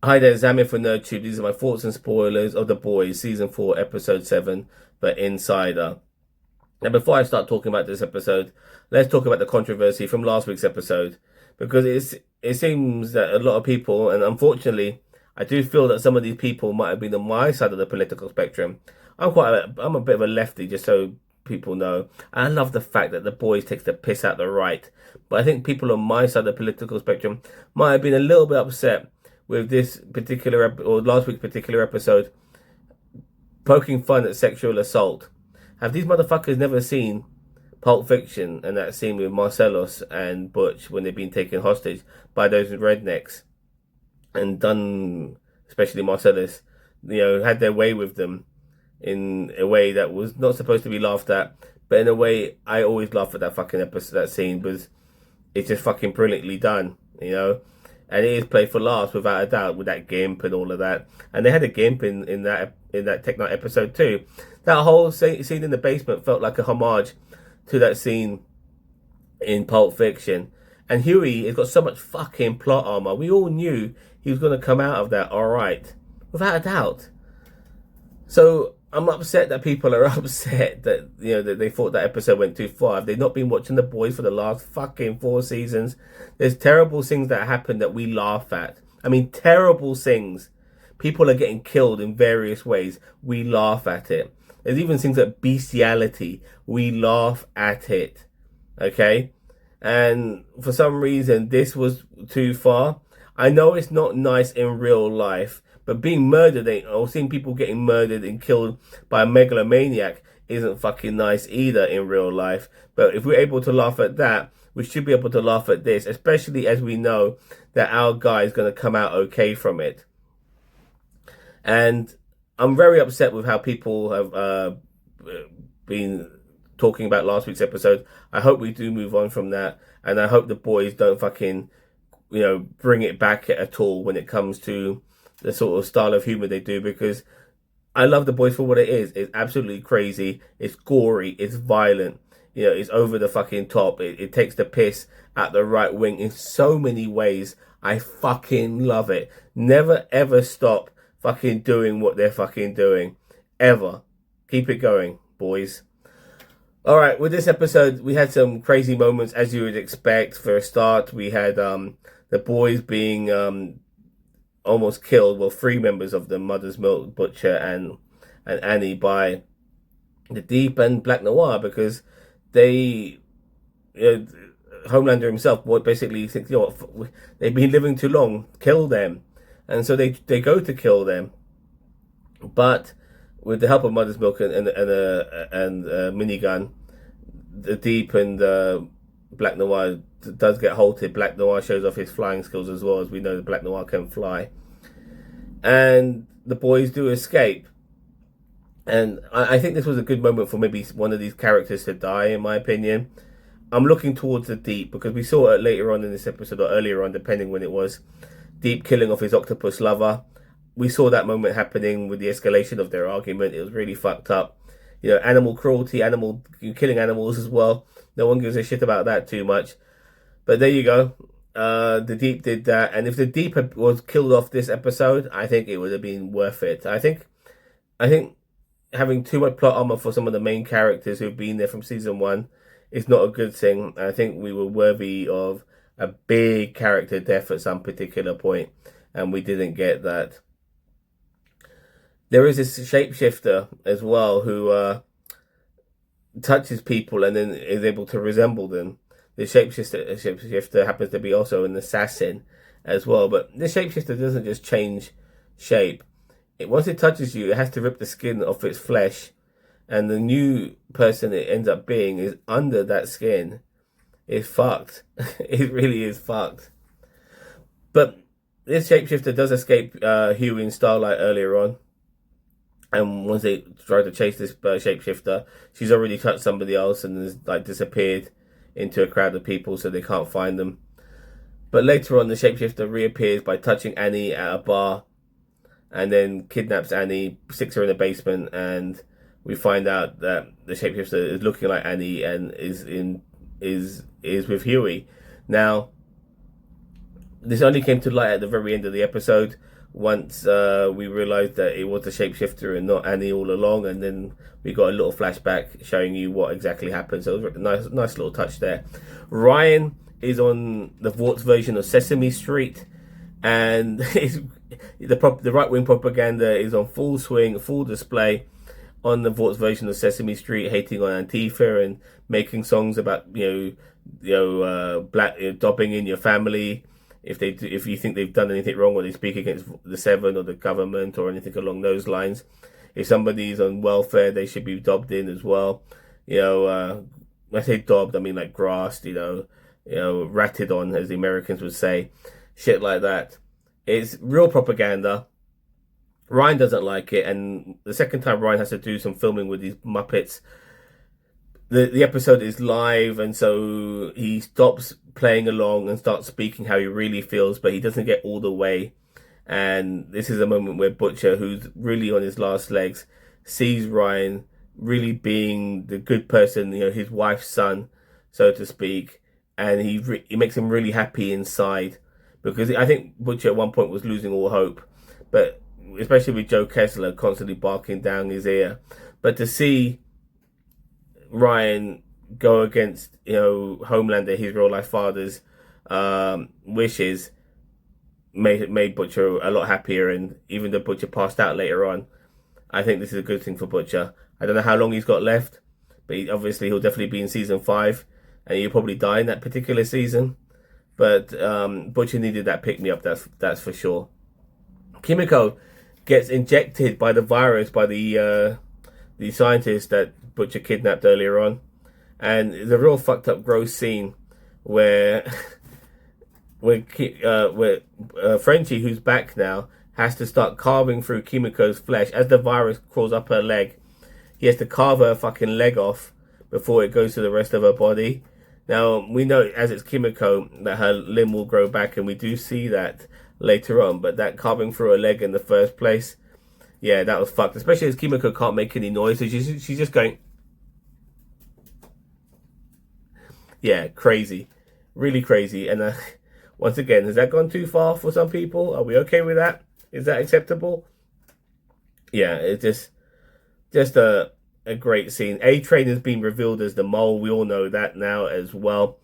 Hi there, Zamir for NerdTube. These are my thoughts and spoilers of The Boys Season 4, Episode 7, The Insider. Now, before I start talking about this episode, let's talk about the controversy from last week's episode. Because it seems that a lot of people, and unfortunately, I do feel that some of these people might have been on my side of the political spectrum. I'm a bit of a lefty, just so people know. I love the fact that The Boys takes the piss out the right. But I think people on my side of the political spectrum might have been a little bit upset with this particular or last week's particular episode, poking fun at sexual assault. Have these motherfuckers never seen Pulp Fiction and that scene with Marcellus and Butch when they've been taken hostage by those rednecks and done, especially Marcellus, had their way with them in a way that was not supposed to be laughed at, but in a way I always laugh at that fucking episode, that scene, because it's just fucking brilliantly done. And it is played for laughs without a doubt, with that gimp and all of that. And they had a gimp in that Tech Night episode too. That whole scene in the basement felt like a homage to that scene in Pulp Fiction. And Huey has got so much fucking plot armor. We all knew he was going to come out of that all right, without a doubt. So I'm upset that people are upset that they thought that episode went too far. Have they not been watching The Boys for the last fucking 4 seasons? There's terrible things that happen that we laugh at. I mean, terrible things. People are getting killed in various ways. We laugh at it. There's even things like bestiality. We laugh at it. Okay? And for some reason, this was too far. I know it's not nice in real life, but being murdered or seeing people getting murdered and killed by a megalomaniac isn't fucking nice either in real life. But if we're able to laugh at that, we should be able to laugh at this, especially as we know that our guy is going to come out okay from it. And I'm very upset with how people have been talking about last week's episode. I hope we do move on from that, and I hope the boys don't fucking bring it back at all when it comes to the sort of style of humor they do, because I love The Boys for what it is. It's absolutely crazy. It's gory. It's violent. It's over the fucking top. It takes the piss at the right wing in so many ways. I fucking love it. Never ever stop fucking doing what they're fucking doing. Ever. Keep it going, boys. All right, with this episode, we had some crazy moments, as you would expect. For a start, we had the boys being almost killed. Well, 3 members of the Mother's Milk, Butcher and Annie, by the Deep and Black Noir, because they, Homelander himself, basically thinks, they've been living too long, kill them, and so they go to kill them, but with the help of Mother's Milk and a minigun, the Deep and Black Noir does get halted. Black Noir shows off his flying skills as well, as we know that Black Noir can fly. And the boys do escape. And I think this was a good moment for maybe one of these characters to die, in my opinion. I'm looking towards the Deep, because we saw it later on in this episode, or earlier on, depending when it was, Deep killing off his octopus lover. We saw that moment happening with the escalation of their argument. It was really fucked up. Animal cruelty, killing animals as well. No one gives a shit about that too much. But there you go. The Deep did that, and if the Deep was killed off this episode, I think it would have been worth it. I think having too much plot armor for some of the main characters who've been there from season 1 is not a good thing. I think we were worthy of a big character death at some particular point, and we didn't get that. There is this shapeshifter as well who touches people and then is able to resemble them. The shapeshifter happens to be also an assassin as well. But the shapeshifter doesn't just change shape. Once it touches you, it has to rip the skin off its flesh. And the new person it ends up being is under that skin. It's fucked. It really is fucked. But this shapeshifter does escape Huey and Starlight earlier on. And once they try to chase this shapeshifter, she's already touched somebody else and has disappeared into a crowd of people, so they can't find them. But later on, the shapeshifter reappears by touching Annie at a bar, and then kidnaps Annie, sticks her in the basement, and we find out that the shapeshifter is looking like Annie and is with Huey. Now, This only came to light at the very end of the episode once we realised that it was the shapeshifter and not Annie all along, and then we got a little flashback showing you what exactly happened. So it was a nice little touch there. Ryan is on the Vort's version of Sesame Street, and the right-wing propaganda is on full swing, full display on the Vort's version of Sesame Street, hating on Antifa and making songs about black dobbing in your family. If you think they've done anything wrong, or they speak against the Seven or the government or anything along those lines, if somebody's on welfare, they should be dobbed in as well. When I say dobbed, I mean like grassed, ratted on, as the Americans would say, shit like that. It's real propaganda. Ryan doesn't like it, and the second time Ryan has to do some filming with these Muppets, the episode is live, and so he stops playing along and starts speaking how he really feels, but he doesn't get all the way. And this is a moment where Butcher, who's really on his last legs, sees Ryan really being the good person, his wife's son, so to speak, and he makes him really happy inside, because I think Butcher at one point was losing all hope, but especially with Joe Kessler constantly barking down his ear. But to see Ryan go against, Homelander, his real life father's wishes, made Butcher a lot happier. And even though Butcher passed out later on, I think this is a good thing for Butcher. I don't know how long he's got left, but he'll definitely be in season 5, and he'll probably die in that particular season. But Butcher needed that pick me up. That's for sure. Kimiko gets injected by the virus by the scientist that Butcher kidnapped earlier on, and it's a real fucked up, gross scene where Frenchie, who's back now, has to start carving through Kimiko's flesh as the virus crawls up her leg. He has to carve her fucking leg off before it goes to the rest of her body. Now, we know as it's Kimiko that her limb will grow back, and we do see that later on, but that carving through her leg in the first place, yeah, that was fucked. Especially as Kimiko can't make any noise, so she's just going, yeah, crazy, really crazy. And once again, has that gone too far for some people? Are we okay with that? Is that acceptable? Yeah, it's just a great scene. A-Train has been revealed as the mole. We all know that now as well.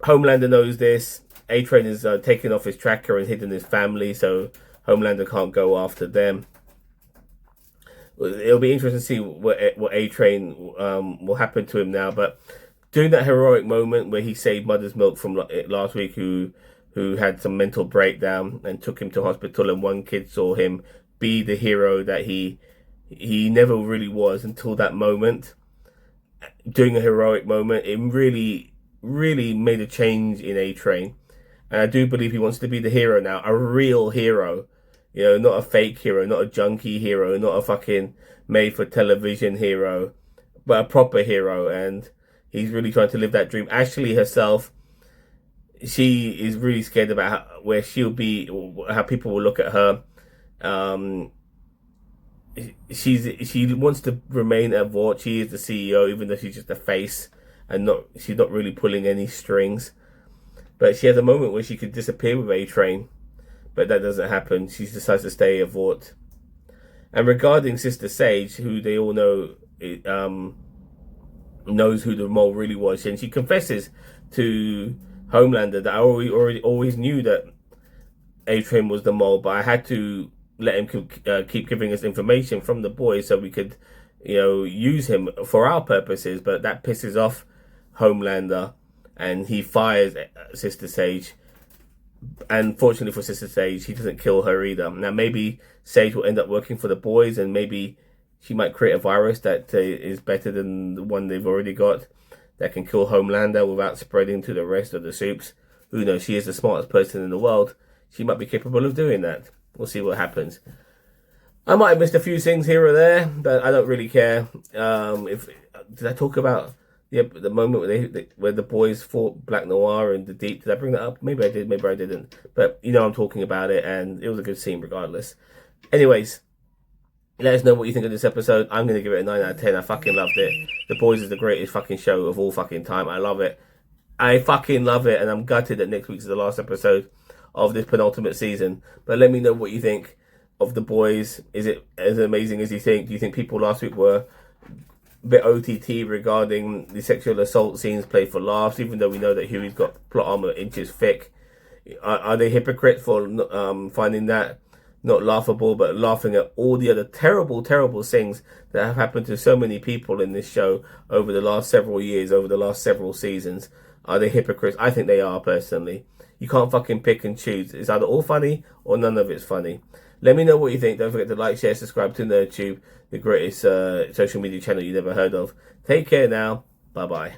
Homelander knows this. A-Train is taken off his tracker and hidden his family, so Homelander can't go after them. It'll be interesting to see what A-Train will happen to him now. But doing that heroic moment where he saved Mother's Milk from last week, who had some mental breakdown and took him to hospital, and one kid saw him be the hero that he never really was until that moment. Doing a heroic moment, it really, really made a change in A-Train. And I do believe he wants to be the hero now, a real hero. Not a fake hero, not a junkie hero, not a fucking made-for-television hero, but a proper hero. And he's really trying to live that dream. Ashley herself, she is really scared about where she'll be, how people will look at her. She wants to remain at Vought. She is the CEO, even though she's just a face, and she's not really pulling any strings. But she has a moment where she could disappear with A-Train, but that doesn't happen. She decides to stay at Vought. And regarding Sister Sage, who they all know knows who the mole really was, and she confesses to Homelander that I always knew that A-Train was the mole, but I had to let him keep giving us information from the boys so we could, use him for our purposes. But that pisses off Homelander, and he fires Sister Sage. And fortunately for Sister Sage, he doesn't kill her either. Now, maybe Sage will end up working for the boys, and maybe she might create a virus that is better than the one they've already got, that can kill Homelander without spreading to the rest of the soups. Who knows? She is the smartest person in the world. She might be capable of doing that. We'll see what happens. I might have missed a few things here or there, but I don't really care. Did I talk about the moment where the boys fought Black Noir in the Deep? Did I bring that up? Maybe I did, maybe I didn't. But I'm talking about it, and it was a good scene regardless. Anyways, let us know what you think of this episode. I'm going to give it a 9 out of 10. I fucking loved it. The Boys is the greatest fucking show of all fucking time. I love it. I fucking love it, and I'm gutted that next week's the last episode. of this penultimate season. But let me know what you think of The Boys. Is it as amazing as you think? Do you think people last week were a bit OTT regarding the sexual assault scenes played for laughs, even though we know that Huey's got plot armor inches thick? Are they hypocrites for finding that not laughable, but laughing at all the other terrible, terrible things that have happened to so many people in this show over the last several years, over the last several seasons? Are they hypocrites? I think they are, personally. You can't fucking pick and choose. It's either all funny or none of it's funny. Let me know what you think. Don't forget to like, share, subscribe to NerdTube, the greatest social media channel you never heard of. Take care now. Bye-bye.